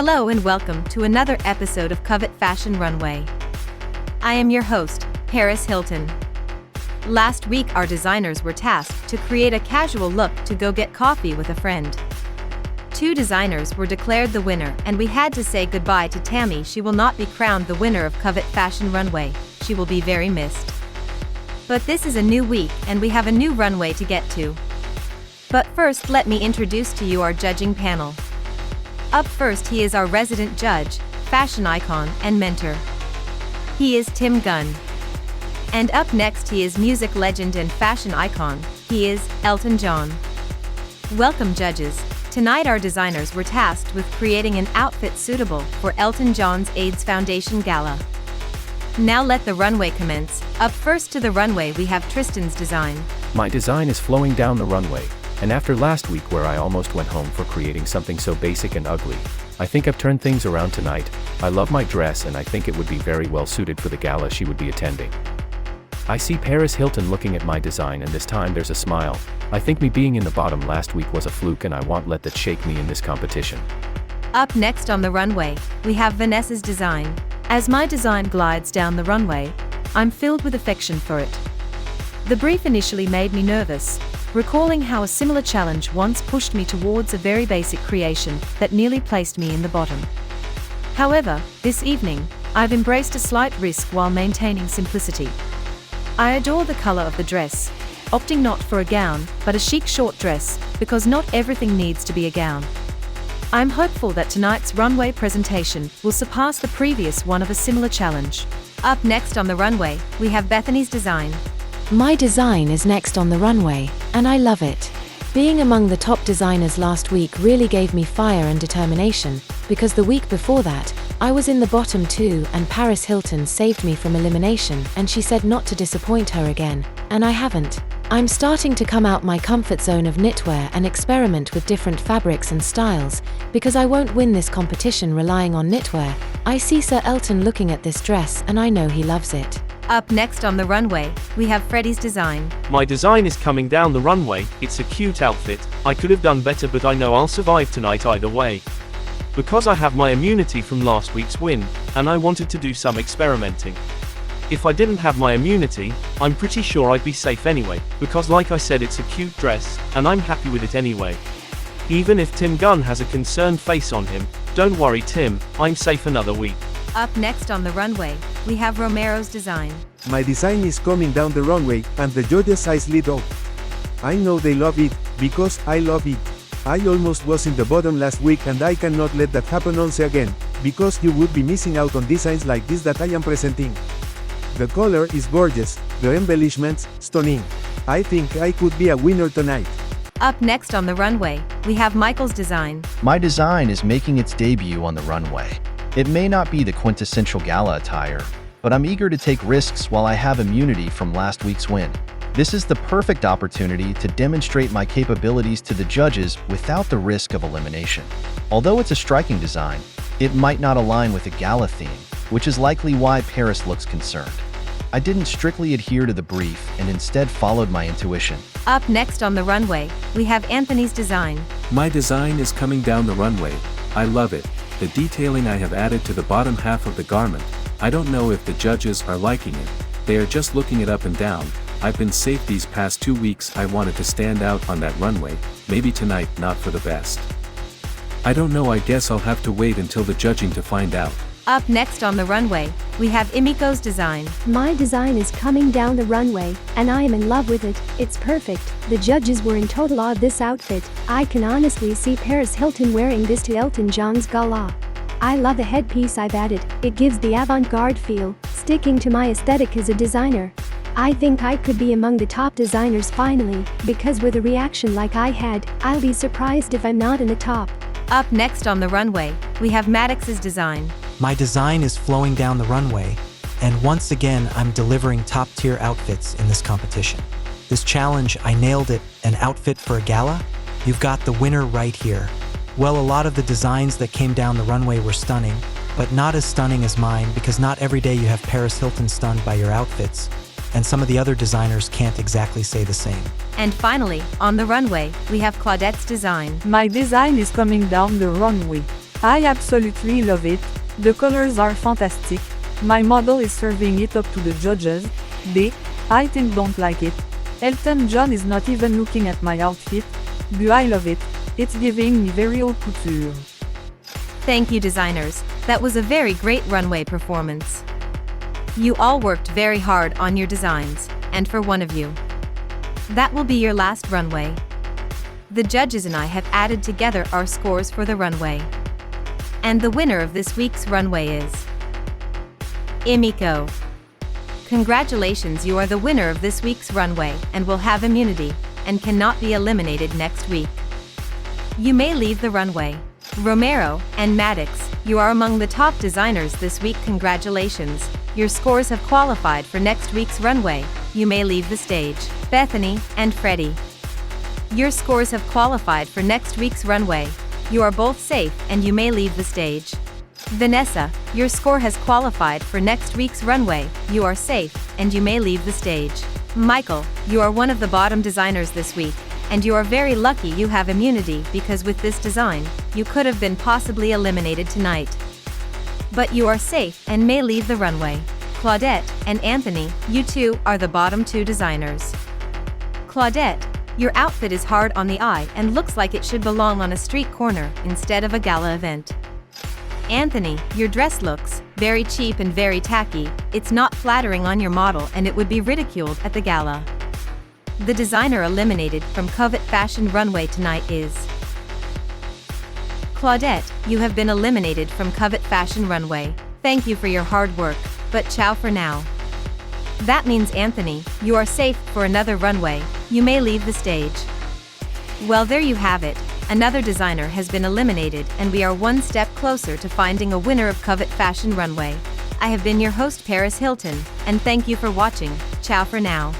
Hello and welcome to another episode of Covet Fashion Runway. I am your host, Paris Hilton. Last week our designers were tasked to create a casual look to go get coffee with a friend. 2 designers were declared the winner and we had to say goodbye to Tammy. She will not be crowned the winner of Covet Fashion Runway. She will be very missed. But this is a new week and we have a new runway to get to. But first let me introduce to you our judging panel. Up first he is our resident judge, fashion icon and mentor. He is Tim Gunn. And up next he is music legend and fashion icon, he is Elton John. Welcome judges, tonight our designers were tasked with creating an outfit suitable for Elton John's AIDS Foundation Gala. Now let the runway commence. Up first to the runway we have Tristan's design. My design is flowing down the runway. And after last week where I almost went home for creating something so basic and ugly, I think I've turned things around tonight. I love my dress and I think it would be very well suited for the gala she would be attending. I see Paris Hilton looking at my design and this time there's a smile. I think me being in the bottom last week was a fluke and I won't let that shake me in this competition. Up next on the runway, we have Vanessa's design. As my design glides down the runway, I'm filled with affection for it. The brief initially made me nervous, recalling how a similar challenge once pushed me towards a very basic creation that nearly placed me in the bottom. However, this evening, I've embraced a slight risk while maintaining simplicity. I adore the color of the dress, opting not for a gown, but a chic short dress, because not everything needs to be a gown. I'm hopeful that tonight's runway presentation will surpass the previous one of a similar challenge. Up next on the runway, we have Bethany's design. My design is next on the runway, and I love it. Being among the top designers last week really gave me fire and determination, because the week before that, I was in the bottom 2 and Paris Hilton saved me from elimination and she said not to disappoint her again, and I haven't. I'm starting to come out my comfort zone of knitwear and experiment with different fabrics and styles, because I won't win this competition relying on knitwear. I see Sir Elton looking at this dress and I know he loves it. Up next on the runway, we have Freddie's design. My design is coming down the runway. It's a cute outfit. I could have done better but I know I'll survive tonight either way. Because I have my immunity from last week's win, and I wanted to do some experimenting. If I didn't have my immunity, I'm pretty sure I'd be safe anyway, because like I said it's a cute dress, and I'm happy with it anyway. Even if Tim Gunn has a concerned face on him, don't worry Tim, I'm safe another week. Up next on the runway, we have Romero's design. My design is coming down the runway, and the judges' eyes lit up. I know they love it, because I love it. I almost was in the bottom last week and I cannot let that happen once again, because you would be missing out on designs like this that I am presenting. The color is gorgeous, the embellishments, stunning. I think I could be a winner tonight. Up next on the runway, we have Michael's design. My design is making its debut on the runway. It may not be the quintessential gala attire, but I'm eager to take risks while I have immunity from last week's win. This is the perfect opportunity to demonstrate my capabilities to the judges without the risk of elimination. Although it's a striking design, it might not align with the gala theme, which is likely why Paris looks concerned. I didn't strictly adhere to the brief and instead followed my intuition. Up next on the runway, we have Anthony's design. My design is coming down the runway. I love it. The detailing I have added to the bottom half of the garment. I don't know if the judges are liking it. They are just looking it up and down. I've been safe these past 2 weeks. I wanted to stand out on that runway. Maybe tonight not for the best. I don't know, I guess I'll have to wait until the judging to find out. Up next on the runway, we have Imiko's design. My design is coming down the runway, and I am in love with it. It's perfect. The judges were in total awe of this outfit. I can honestly see Paris Hilton wearing this to Elton John's gala. I love the headpiece I've added. It gives the avant-garde feel, sticking to my aesthetic as a designer. I think I could be among the top designers finally, because with a reaction like I had, I'll be surprised if I'm not in the top. Up next on the runway, we have Maddox's design. My design is flowing down the runway, and once again I'm delivering top-tier outfits in this competition. This challenge, I nailed it. An outfit for a gala? You've got the winner right here. Well, a lot of the designs that came down the runway were stunning, but not as stunning as mine, because not every day you have Paris Hilton stunned by your outfits, and some of the other designers can't exactly say the same. And finally, on the runway, we have Claudette's design. My design is coming down the runway. I absolutely love it. The colors are fantastic. My model is serving it up to the judges. I think don't like it. Elton John is not even looking at my outfit. I love it. It's giving me very haute couture. Thank you, designers. That was a very great runway performance. You all worked very hard on your designs, and for one of you, that will be your last runway. The judges and I have added together our scores for the runway. And the winner of this week's runway is Imiko. Congratulations, you are the winner of this week's runway and will have immunity and cannot be eliminated next week. You may leave the runway. Romero and Maddox, you are among the top designers this week. Congratulations. Your scores have qualified for next week's runway. You may leave the stage. Bethany and Freddie, your scores have qualified for next week's runway. You are both safe and you may leave the stage. Vanessa, your score has qualified for next week's runway. You are safe and you may leave the stage. Michael, you are one of the bottom designers this week, and you are very lucky you have immunity because with this design, you could have been possibly eliminated tonight. But you are safe and may leave the runway. Claudette and Anthony, you two are the bottom two designers. Claudette, your outfit is hard on the eye and looks like it should belong on a street corner instead of a gala event. Anthony, your dress looks very cheap and very tacky. It's not flattering on your model and it would be ridiculed at the gala. The designer eliminated from Covet Fashion Runway tonight is Claudette. You have been eliminated from Covet Fashion Runway. Thank you for your hard work, but ciao for now. That means Anthony, you are safe for another runway. You may leave the stage. Well, there you have it. Another designer has been eliminated and we are one step closer to finding a winner of Covet Fashion Runway. I have been your host Paris Hilton, and thank you for watching. Ciao for now.